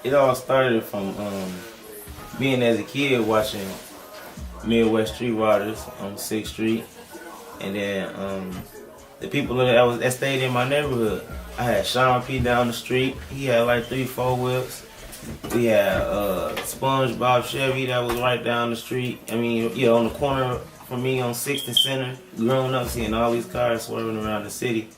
it all started from being as a kid watching Midwest Street Riders on 6th Street, and then the people that stayed in my neighborhood. I had Sean P down the street. He had like 3-4 whips. We had SpongeBob Chevy that was right down the street. I mean, yeah, on the corner from me on 6th and Center. Growing up, seeing all these cars swerving around the city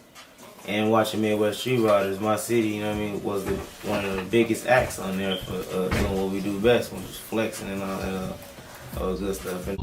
and watching Midwest Street Riders, my city, you know what I mean, was one of the biggest acts on there for doing what we do best, which was flexing and all that good stuff. And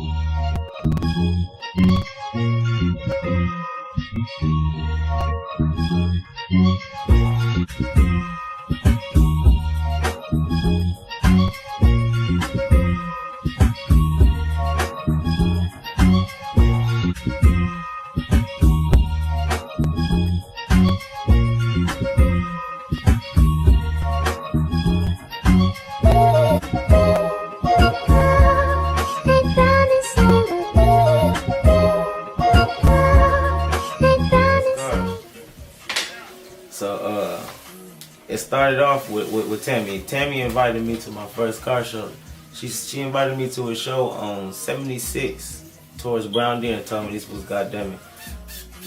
it started off with Tammy. Tammy invited me to my first car show. She invited me to a show on 76 towards Brown Deer and told me this was goddamn it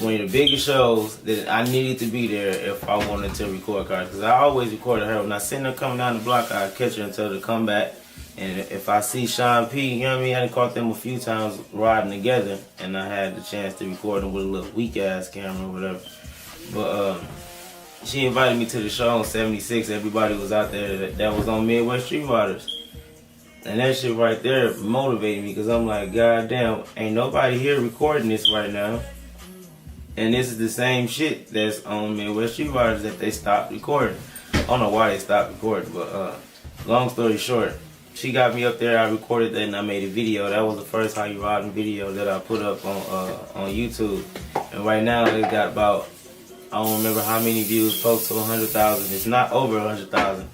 one of the biggest shows that I needed to be there if I wanted to record cars. Because I always recorded her. When I seen her coming down the block, I'd catch her and tell her to come back. And if I see Sean P, you know what I mean? I caught them a few times riding together, and I had the chance to record them with a little weak ass camera or whatever. But she invited me to the show on 76. Everybody was out there that was on Midwest Street Riders. And that shit right there motivated me because I'm like, God damn, ain't nobody here recording this right now. And this is the same shit that's on Midwest Street Riders that they stopped recording. I don't know why they stopped recording, but long story short, she got me up there, I recorded that, and I made a video. That was the first How You Riding video that I put up on YouTube. And right now it got about, I don't remember how many views, close to 100,000. It's not over 100,000.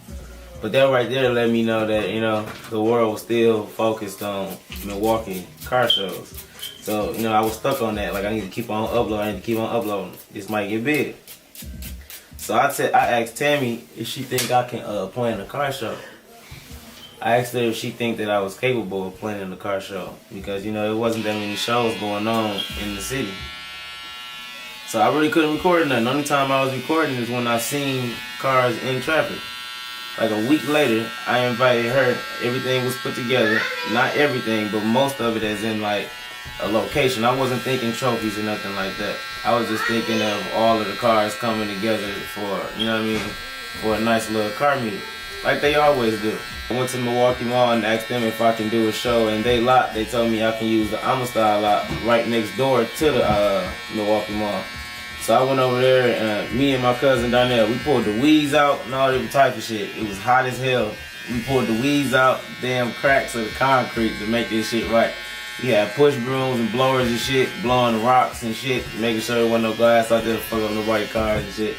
But that right there let me know that, you know, the world was still focused on Milwaukee car shows. So, you know, I was stuck on that. Like, I need to keep on uploading. This might get big. So I asked Tammy if she think I can play in a car show. I asked her if she think that I was capable of playing in a car show. Because, you know, it wasn't that many shows going on in the city. So I really couldn't record nothing. The only time I was recording is when I seen cars in traffic. Like a week later, I invited her. Everything was put together. Not everything, but most of it as in like a location. I wasn't thinking trophies or nothing like that. I was just thinking of all of the cars coming together for, you know what I mean, for a nice little car meet. Like they always do. I went to Milwaukee Mall and asked them if I can do a show, and they told me I can use the Amistad lot right next door to the Milwaukee Mall. So I went over there, and me and my cousin Darnell, we pulled the weeds out and all different type of shit. It was hot as hell. We pulled the weeds out, damn cracks of the concrete to make this shit right. We had push brooms and blowers and shit, blowing rocks and shit, making sure there wasn't no glass out there to fuck up nobody's cars and shit.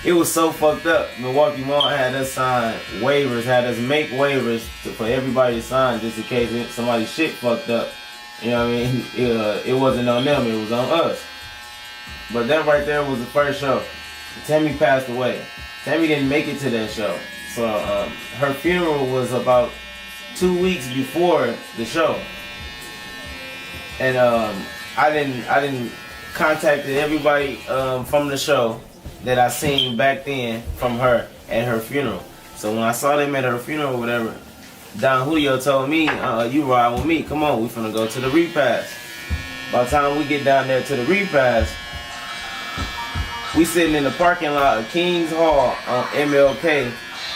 It was so fucked up. Milwaukee Mall had us sign waivers, had us make waivers for everybody to sign just in case somebody's shit fucked up. You know what I mean? It wasn't on them, it was on us. But that right there was the first show. Tammy passed away. Tammy didn't make it to that show. So her funeral was about 2 weeks before the show. And I didn't contacted everybody from the show that I seen back then from her at her funeral. So when I saw them at her funeral or whatever, Don Julio told me, you ride with me, come on, we finna go to the repass. By the time we get down there to the repass, we sitting in the parking lot of Kings Hall on MLK,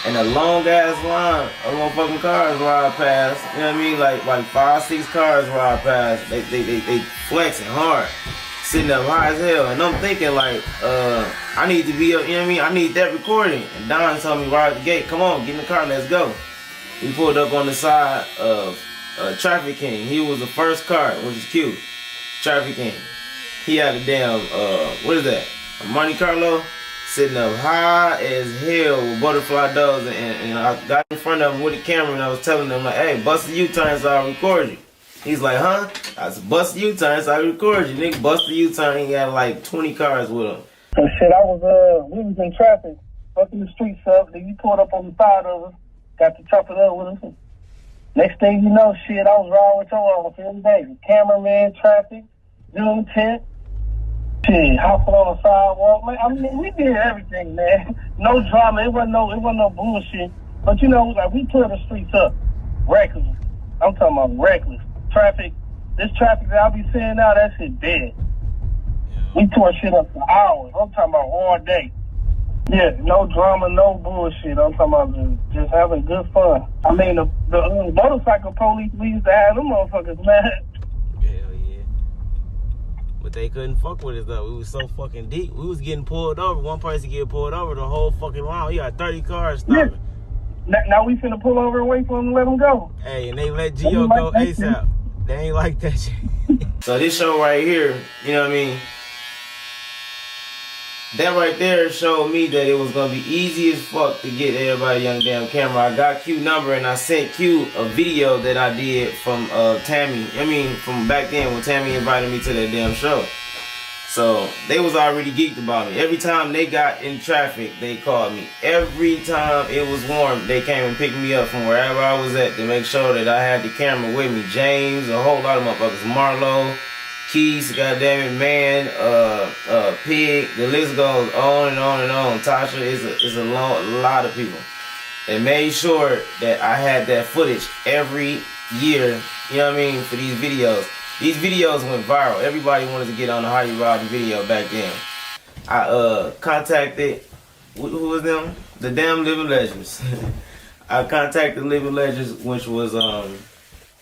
and a long ass line of motherfucking cars ride past. You know what I mean? Like 5, 6 cars ride past. They flexing hard, sitting up high as hell. And I'm thinking like, I need to be up. You know what I mean? I need that recording. And Don told me right at the gate, come on, get in the car, let's go. We pulled up on the side of Traffic King. He was the first car, which is cute. Traffic King. He had a damn, what is that? A Monte Carlo, sitting up high as hell with butterfly doors, and I got in front of him with the camera and I was telling him like, hey, bust a U-turn so I record you. He's like, huh? I said, bust a U-turn so I record you. Nigga, bust a U-turn, he had like 20 cars with him. So shit, we was in traffic, fucking the streets up, then you pulled up on the side of us, Got to chop it up with us. Next thing you know, shit, I was riding with your ass every day. Cameraman, traffic, June 10th. Shit, hopping on the sidewalk. Man, I mean, we did everything, man. No drama. It wasn't no bullshit. But you know, like we tore the streets up. Reckless. I'm talking about reckless. Traffic. This traffic that I be seeing now, that shit dead. We tore shit up for hours. I'm talking about all day. Yeah, no drama, no bullshit. I'm talking about just having good fun. I mean, the motorcycle police, we used to have them motherfuckers mad. Hell yeah. But they couldn't fuck with us though. We was so fucking deep. We was getting pulled over. One person get pulled over, the whole fucking line. We got 30 cars stopping. Yeah. Now we finna pull over and wait for them to let them go. Hey, and they let Gio go ASAP. They ain't like that shit. So this show right here, you know what I mean? That right there showed me that it was gonna be easy as fuck to get everybody on the damn camera. I got Q number and I sent Q a video that I did from Tammy. I mean, from back then when Tammy invited me to that damn show. So they was already geeked about me. Every time they got in traffic, they called me. Every time it was warm, they came and picked me up from wherever I was at to make sure that I had the camera with me. James, a whole lot of motherfuckers, Marlo, Keys, goddamn it, man, Pig, the list goes on and on and on. Tasha is a lot of people. They made sure that I had that footage every year, you know what I mean, for these videos. These videos went viral. Everybody wanted to get on the How You Ride video back then. I contacted, who was them? The damn Living Legends. I contacted Living Legends, which was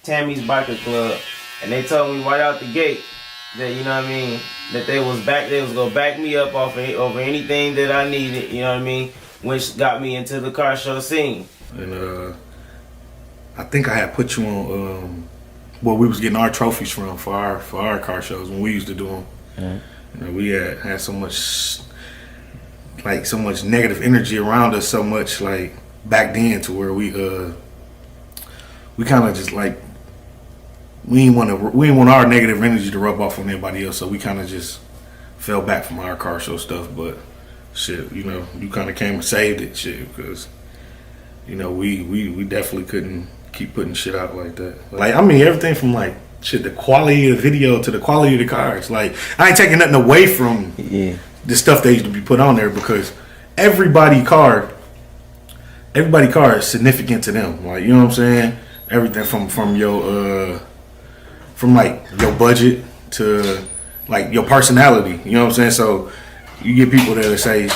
Tammy's Biker Club, and they told me right out the gate that, you know what I mean, that they was gonna back me up over anything that I needed, you know what I mean, which got me into the car show scene. And I think I had put you on where we was getting our trophies from for our car shows when we used to do them. Mm-hmm. You know, we had so much negative energy around us, so much like back then, to where we kind of just like we didn't want our negative energy to rub off on anybody else, so we kind of just fell back from our car show stuff. But shit, you know, you kind of came and saved it, shit, because you know we definitely couldn't keep putting shit out like that. Like, I mean, everything from like shit, the quality of the video to the quality of the cars. Like, I ain't taking nothing away from the stuff that used to be put on there, because everybody car is significant to them. Like, you know what I'm saying? Everything from your from like your budget to like your personality. You know what I'm saying? So you get people that say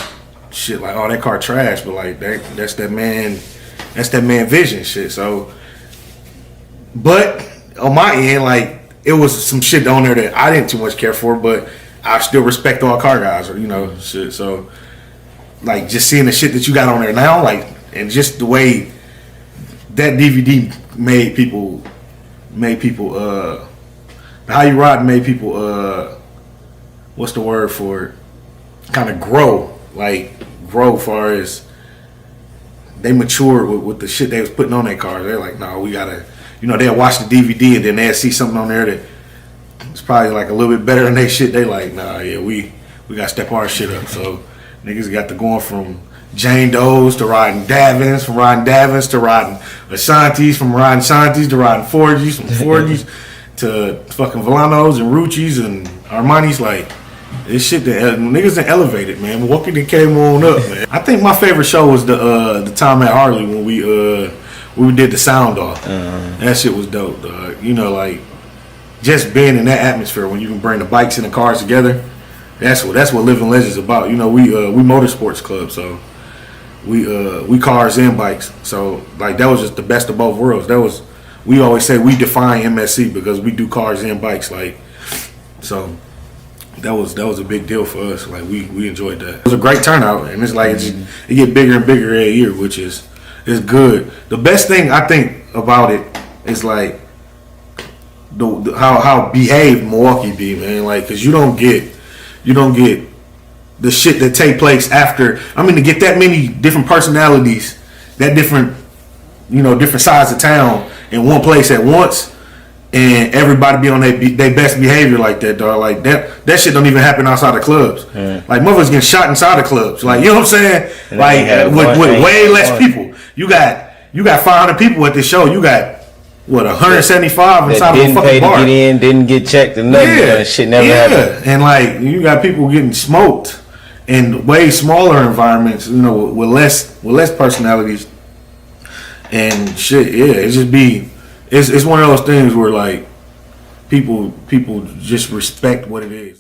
shit like, "Oh, that car trash," but like that's that man vision shit. So, but on my end, like, it was some shit on there that I didn't too much care for, but I still respect all car guys, or, you know, shit. So, like, just seeing the shit that you got on there now, like, and just the way that DVD made people How You Ride made people what's the word for it, kind of grow far as they matured with the shit they was putting on their cars. They're like, no, we gotta, you know, they'll watch the DVD and then they'll see something on there that it's probably like a little bit better than they shit. They like, nah, yeah, we gotta step our shit up. So niggas got to going from Jane Doe's to riding Davins, from riding Davins to riding Ashantis, from riding Ashantis to riding Forgies, from Forgies to fucking Volanos and Ruchis and Armani's. Like, this shit that niggas done elevated, man. Milwaukee done came on up, man. I think my favorite show was the time at Harley when we did the sound off. That shit was dope, dog. You know, like, just being in that atmosphere when you can bring the bikes and the cars together. That's what Living Legends about. You know, we motorsports club, so we cars and bikes. So like, that was just the best of both worlds. We always say we define MSC because we do cars and bikes. Like, so that was a big deal for us. Like, we enjoyed that. It was a great turnout, and it's like it get bigger and bigger every year, which is good. The best thing I think about it is like how behaved Milwaukee be, man. Like, cause you don't get the shit that take place after. I mean, to get that many different personalities, that different sides of town in one place at once, and everybody be on their best behavior like that, dog. Like, that shit don't even happen outside of clubs. Like, motherfuckers getting shot inside of clubs. Like, you know what I'm saying? Like, with way less people. You got you got 500 people at this show. You got what 175 inside of a didn't pay fucking to bar. get in, didn't get checked or nothing. Yeah, Shit never happened. and like you got people getting smoked in way smaller environments. You know, with less personalities and shit. Yeah, it just be it's one of those things where like people just respect what it is.